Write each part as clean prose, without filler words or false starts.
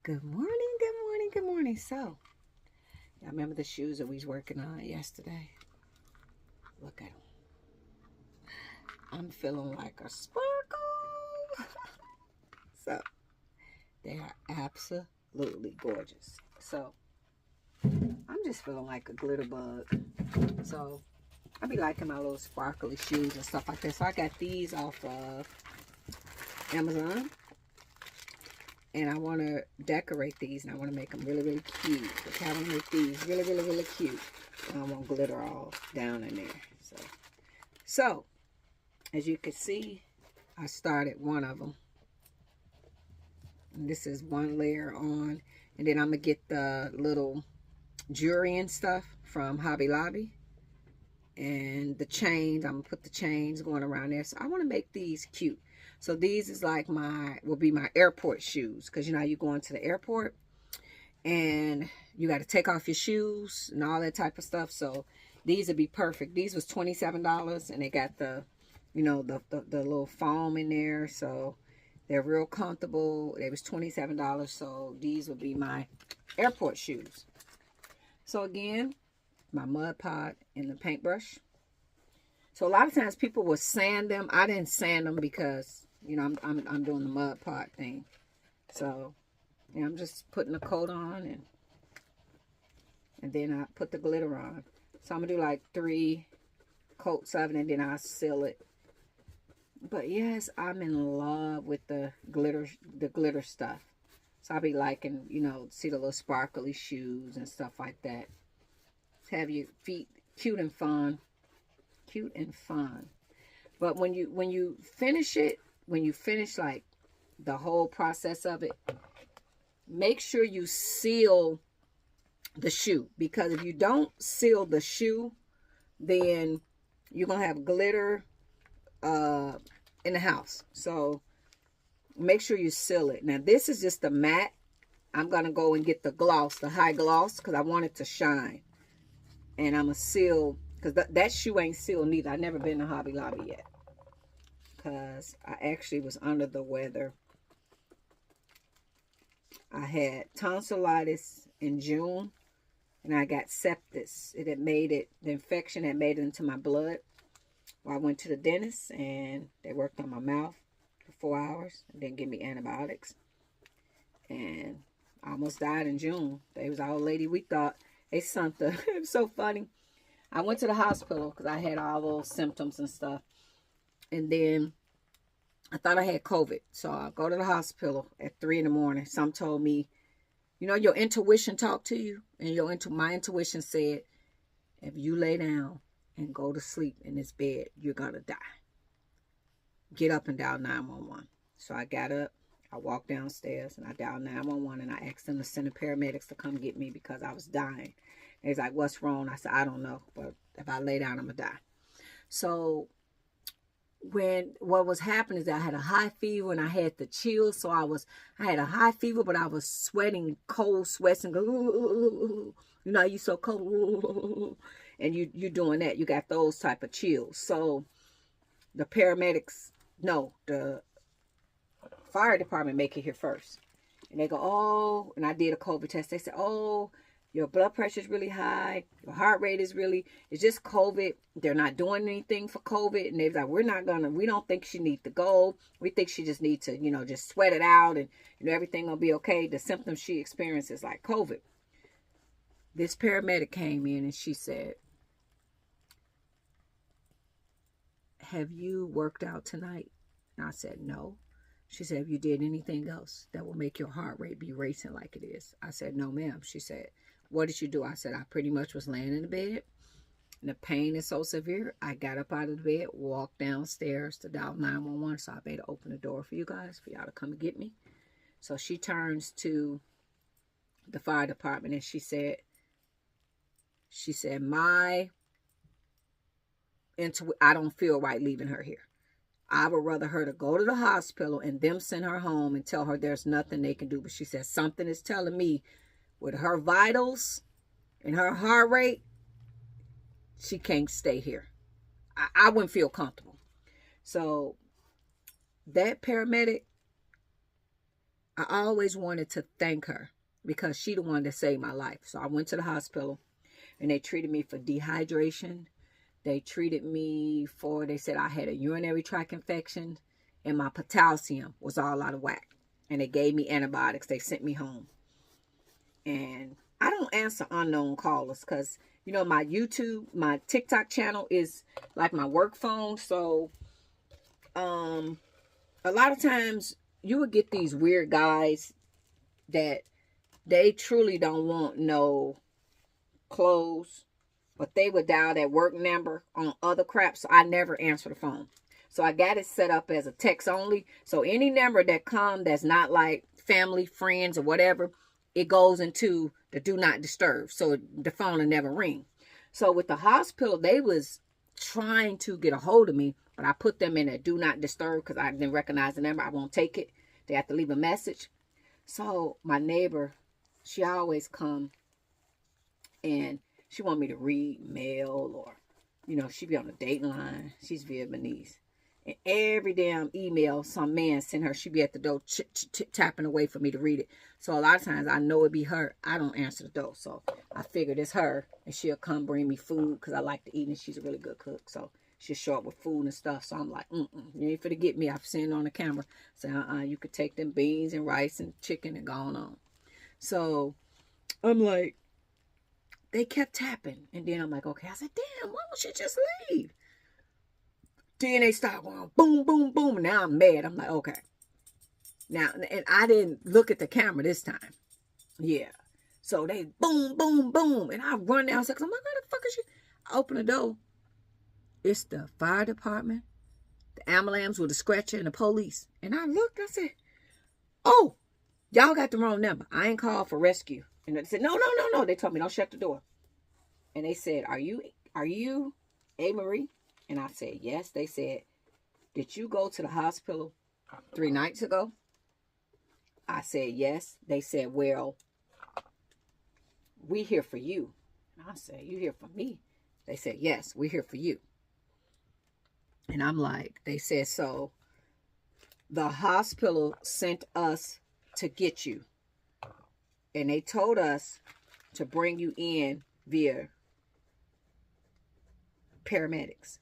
Good morning, good morning, good morning. So, y'all remember the shoes that we was working on yesterday? Look at them. I'm feeling like a sparkle. So, they are absolutely gorgeous. So, I'm just feeling like a glitter bug. So, I be liking my little sparkly shoes and stuff like that. So, I got these off of Amazon. And I want to decorate these, and I want to make them really, really cute. Okay, I want to make these really, really, really cute. And I want glitter all down in there. So, as you can see, I started one of them. And this is one layer on. And then I'm going to get the little jewelry and stuff from Hobby Lobby. And the chains, I'm going to put the chains going around there. So I want to make these cute. So these is like will be my airport shoes. Because you know how you go into the airport and you got to take off your shoes and all that type of stuff. So these would be perfect. These was $27 and they got the, you know, the little foam in there. So they're real comfortable. They was $27. So these would be my airport shoes. So again, my mud pot and the paintbrush. So a lot of times people will sand them. I didn't sand them because, you know, I'm doing the mud pot thing. So, yeah, I'm just putting a coat on and then I put the glitter on. So I'm gonna do like 3 coats of it and then I'll seal it. But yes, I'm in love with the glitter stuff. So I'll be liking, you know, see the little sparkly shoes and stuff like that. Have your feet cute and fun. Cute and fun. But when you finish it, when you finish like the whole process of it, make sure you seal the shoe. Because if you don't seal the shoe, then you're going to have glitter in the house. So make sure you seal it. Now this is just the matte. I'm going to go and get the gloss, the high gloss, because I want it to shine. And I'm going to seal, because that shoe ain't sealed neither. I've never been to Hobby Lobby yet. Because I actually was under the weather. I had tonsillitis in June. And I got sepsis. It had made it, the infection had made it into my blood. Well, I went to the dentist and they worked on my mouth for 4 hours. And then give me antibiotics. And I almost died in June. They was our lady. We thought they something. It was so funny. I went to the hospital because I had all those symptoms and stuff. And then I thought I had COVID. So I go to the hospital at 3 in the morning. Some told me, you know, your intuition talked to you. And my intuition said, if you lay down and go to sleep in this bed, you're going to die. Get up and dial 911. So I got up. I walked downstairs and I dialed 911 and I asked them to send the paramedics to come get me because I was dying. And he's like, what's wrong? I said, I don't know. But if I lay down, I'm going to die. So what was happening is that I had a high fever and I had the chills. So I had a high fever, but I was sweating, cold sweats and go, you know, you so cold. And you doing that. You got those type of chills. So the paramedics, no, the fire department make it here first. And they go, oh, and I did a COVID test. They said, oh, your blood pressure is really high. Your heart rate is it's just COVID. They're not doing anything for COVID. And they're like, we don't think she needs to go. We think she just needs to, you know, just sweat it out and, you know, everything will be okay. The symptoms she experiences like COVID. This paramedic came in and she said, have you worked out tonight? And I said, no. She said, have you did anything else that will make your heart rate be racing like it is? I said, no, ma'am. She said, what did you do? I said, I pretty much was laying in the bed. And the pain is so severe. I got up out of the bed, walked downstairs to dial 911. So I made to open the door for you guys, for y'all to come and get me. So she turns to the fire department and she said, I don't feel right leaving her here. I would rather her to go to the hospital and them send her home and tell her there's nothing they can do. But she said, something is telling me with her vitals and her heart rate, she can't stay here. I wouldn't feel comfortable. So that paramedic I always wanted to thank her because she the one that saved my life. So I went to the hospital and they treated me for dehydration. They treated me for, they said I had a urinary tract infection and my potassium was all out of whack. And they gave me antibiotics. They sent me home. And I don't answer unknown callers because, you know, my YouTube, my TikTok channel is like my work phone. So a lot of times you would get these weird guys that they truly don't want no clothes, but they would dial that work number on other crap. So I never answer the phone. So I got it set up as a text only. So any number that come that's not like family, friends, or whatever, it goes into the do not disturb. So the phone will never ring. So with the hospital, they was trying to get a hold of me, but I put them in a do not disturb because I didn't recognize the number. I won't take it. They have to leave a message. So my neighbor, she always come and she want me to read mail or, you know, she be on the date line. She's Vietnamese. And every damn email some man sent her, she be at the door tapping away for me to read it. So a lot of times I know it be her. I don't answer the door. So I figured it's her and she'll come bring me food because I like to eat and she's a really good cook. So she'll show up with food and stuff. So I'm like, you ain't finna get me. I've seen it on the camera. So you could take them beans and rice and chicken and going on. So I'm like, they kept tapping. And then I'm like, okay. I said, damn, why don't you just leave? Then they start going boom, boom, boom. Now I'm mad. I'm like, okay. Now, and I didn't look at the camera this time. Yeah. So they boom, boom, boom. And I run downstairs. I'm like, where the fuck is you? I open the door. It's the fire department, the ambulance with the scratcher, and the police. And I looked. I said, oh, y'all got the wrong number. I ain't called for rescue. And they said, no. They told me, don't shut the door. And they said, are you A. Marie? And I said, yes. They said, did you go to the hospital 3 nights ago? I said, yes. They said, well, we here for you. And I said, you here for me? They said, yes, we're here for you. And I'm like, they said, so the hospital sent us to get you. And they told us to bring you in via paramedics.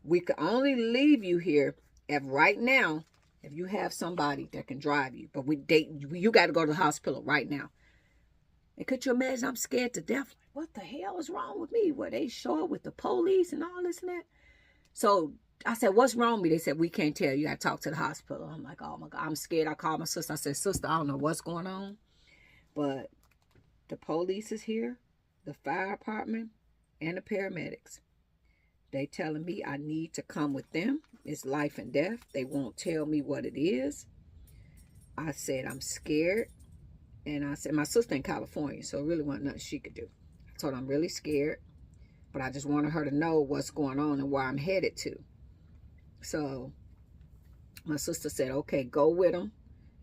We could only leave you here if right now, if you have somebody that can drive you. But you got to go to the hospital right now. And could you imagine? I'm scared to death. Like, what the hell is wrong with me? Where they show up with the police and all this and that. So I said, what's wrong with me? They said, we can't tell. You got to talk to the hospital. I'm like, oh my God, I'm scared. I called my sister. I said, sister, I don't know what's going on. But the police is here, the fire department, and the paramedics. They telling me I need to come with them. It's life and death. They won't tell me what it is. I said, I'm scared. And I said, my sister in California, so it really wasn't nothing she could do. I told her I'm really scared, but I just wanted her to know what's going on and where I'm headed to. So my sister said, okay, go with them.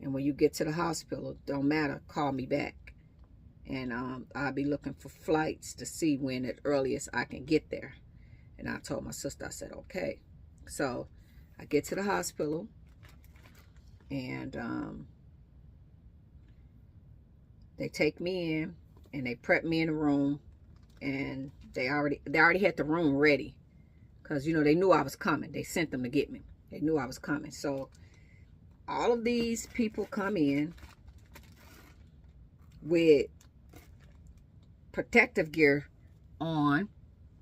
And when you get to the hospital, don't matter, call me back. And I'll be looking for flights to see when at earliest I can get there. And I told my sister, I said, okay. So I get to the hospital and they take me in and they prep me in a room. And they already had the room ready. Because, you know, they knew I was coming. They sent them to get me. They knew I was coming. So all of these people come in with protective gear on,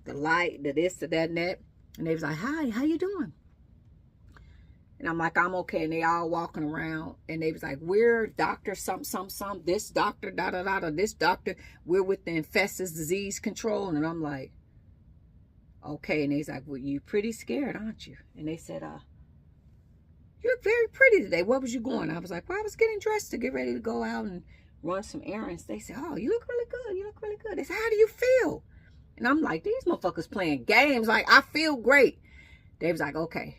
the light, the this, the that, and that. And they was like, hi, how you doing? And I'm like, I'm okay. And they all walking around. And they was like, we're doctor some, this doctor, da-da-da-da, this doctor. We're with the infectious disease control. And I'm like, okay. And they's like, well, you pretty scared, aren't you? And they said, you look very pretty today. Where was you going? I was like, well, I was getting dressed to get ready to go out and run some errands. They said, oh, you look really good. You look really good. They said, how do you feel? And I'm like, these motherfuckers playing games. Like, I feel great. They was like, okay,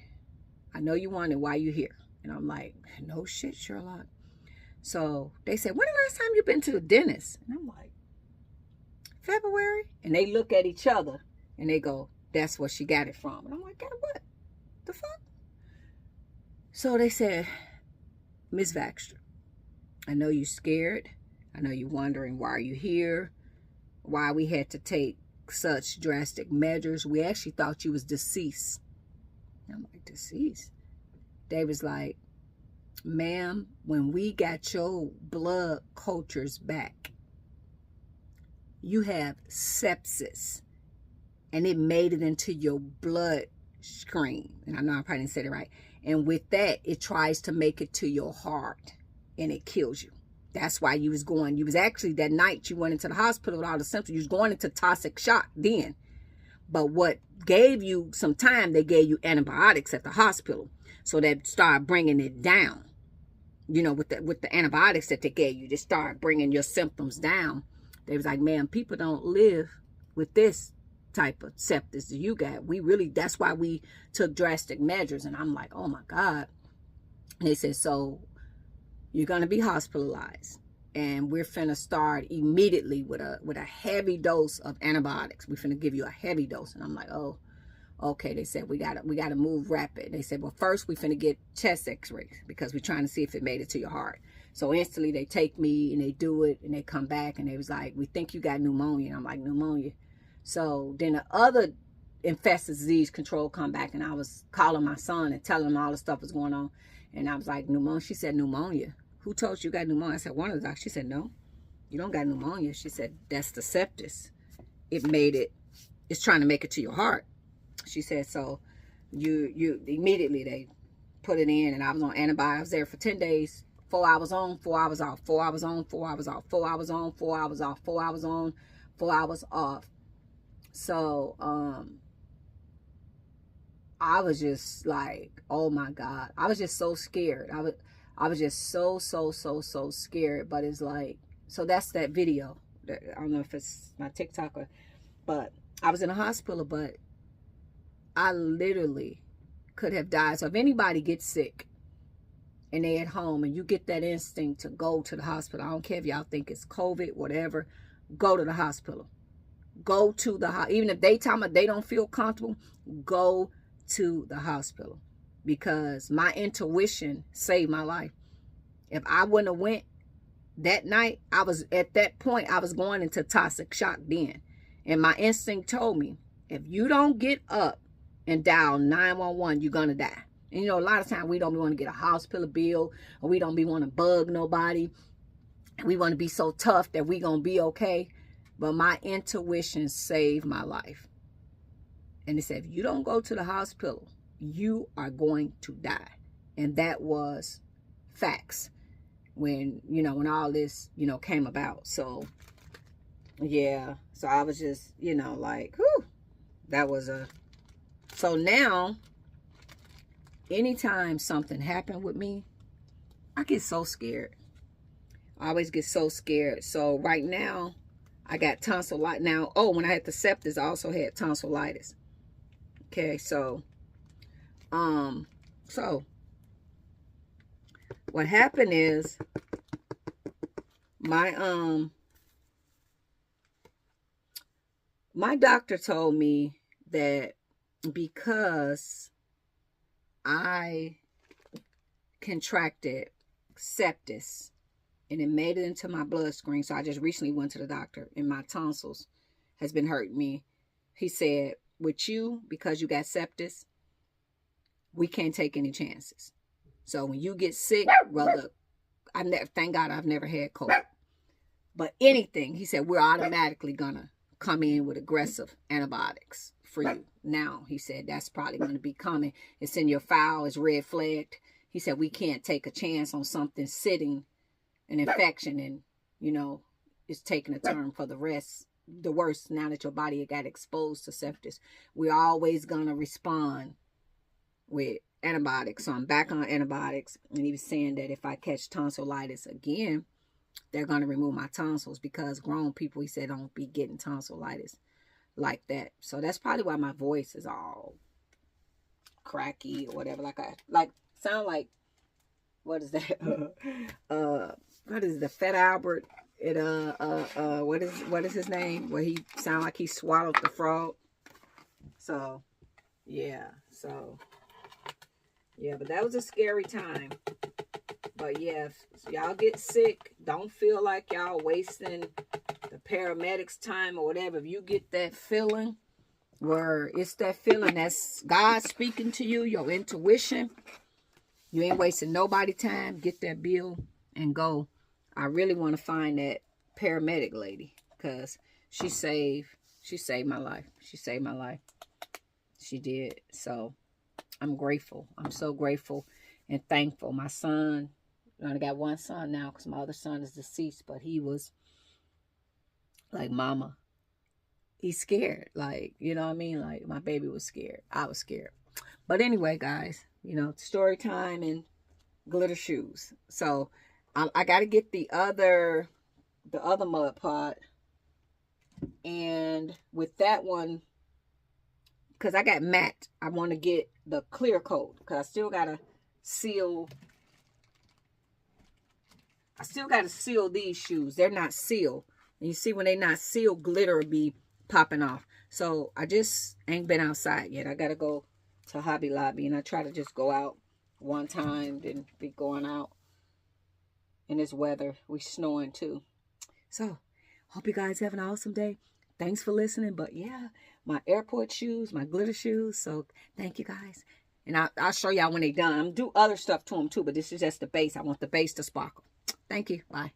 I know you wondering why you here. And I'm like, no shit, Sherlock. So they said, when the last time you been to the dentist? And I'm like, February. And they look at each other and they go, that's where she got it from. And I'm like, got what? The fuck? So they said, Miss Baxter, I know you're scared. I know you're wondering why are you here, why we had to take such drastic measures. We actually thought you was deceased. I'm like, deceased? They was like, ma'am, when we got your blood cultures back, you have sepsis, and it made it into your blood stream. And I know I probably didn't say it right. And with that, it tries to make it to your heart, and it kills you. That's why you was actually, that night you went into the hospital with all the symptoms, you was going into toxic shock then. But what gave you some time, they gave you antibiotics at the hospital. So that started bringing it down. You know, with the antibiotics that they gave you, they started bringing your symptoms down. They was like, man, people don't live with this type of sepsis that you got. That's why we took drastic measures. And I'm like, oh my God. And they said, so you're going to be hospitalized. And we're finna start immediately with a heavy dose of antibiotics. We're finna give you a heavy dose. And I'm like, oh, okay. They said, we gotta move rapid. They said, well, first we finna get chest x-rays because we're trying to see if it made it to your heart. So instantly they take me and they do it and they come back and they was like, we think you got pneumonia. And I'm like, pneumonia. So then the other infectious disease control come back, and I was calling my son and telling him all the stuff was going on. And I was like, pneumonia. She said, pneumonia. Who told you got pneumonia? I said, one of the doctors. She said, no, you don't got pneumonia. She said, that's the sepsis. It's trying to make it to your heart. She said, so you immediately they put it in, and I was on antibiotics. I was there for 10 days, 4 hours on, 4 hours off, 4 hours on, 4 hours off, 4 hours on, 4 hours off, 4 hours on, 4 hours off. So, I was just like, oh my God. I was just so scared. I was just so scared. But it's like, so that's that video. I don't know if it's my TikTok but I was in a hospital, but I literally could have died. So if anybody gets sick and they at home and you get that instinct to go to the hospital, I don't care if y'all think it's COVID, whatever, go to the hospital. Go to the hospital. Even if they tell me they don't feel comfortable, go to the hospital, because my intuition saved my life. If I wouldn't have went that night, at that point, I was going into toxic shock then. And my instinct told me, if you don't get up and dial 911, you're going to die. And you know, a lot of times we don't want to get a hospital bill, or we don't want to bug nobody. We want to be so tough that we going to be okay. But my intuition saved my life. And they said, if you don't go to the hospital, you are going to die. And that was facts when, you know, when all this, you know, came about. So, yeah. So I was just, you know, like, whew, that was so now, anytime something happened with me, I get so scared. I always get so scared. So right now, I got tonsillitis. Now, oh, when I had the sepsis, I also had tonsillitis. Okay, so what happened is my doctor told me that because I contracted sepsis and it made it into my bloodstream, so I just recently went to the doctor, and my tonsils has been hurting me. He said, with you, because you got sepsis, we can't take any chances. So when you get sick, brother, thank God I've never had COVID. But anything, he said, we're automatically gonna come in with aggressive antibiotics for you. Now, he said, that's probably going to be coming. It's in your file, it's red flagged. He said, we can't take a chance on something sitting, an infection, and, you know, it's taking a turn for the worst now that your body got exposed to sepsis. We're always going to respond with antibiotics. So I'm back on antibiotics. And he was saying that if I catch tonsillitis again, they're going to remove my tonsils, because grown people, he said, don't be getting tonsillitis like that. So that's probably why my voice is all cracky or whatever. Sound like, what is that? What is the Fat Albert? What is his name? Where he sound like he swallowed the frog. So, yeah. So, yeah. But that was a scary time. But yeah, if y'all get sick, don't feel like y'all wasting the paramedics' time or whatever. If you get that feeling where it's that feeling that's God speaking to you, your intuition, you ain't wasting nobody's time. Get that bill and go. I really want to find that paramedic lady because she saved my life. She saved my life. She did. So I'm grateful. I'm so grateful and thankful. My son, I only got one son now because my other son is deceased, but he was like, Mama, he's scared. Like, you know what I mean? Like, my baby was scared. I was scared. But anyway, guys, you know, story time and glitter shoes. So I got to get the other mud pot. And with that one, because I got matte, I want to get the clear coat because I still got to seal. I still got to seal these shoes. They're not sealed. And you see when they're not sealed, glitter will be popping off. So I just ain't been outside yet. I got to go to Hobby Lobby. And I try to just go out one time, then be going out in this weather. We snowing too. So hope you guys have an awesome day. Thanks for listening. But yeah, my airport shoes, my glitter shoes. So thank you guys. And I'll show y'all when they're done. I'm going to do other stuff to them too. But this is just the base. I want the base to sparkle. Thank you. Bye.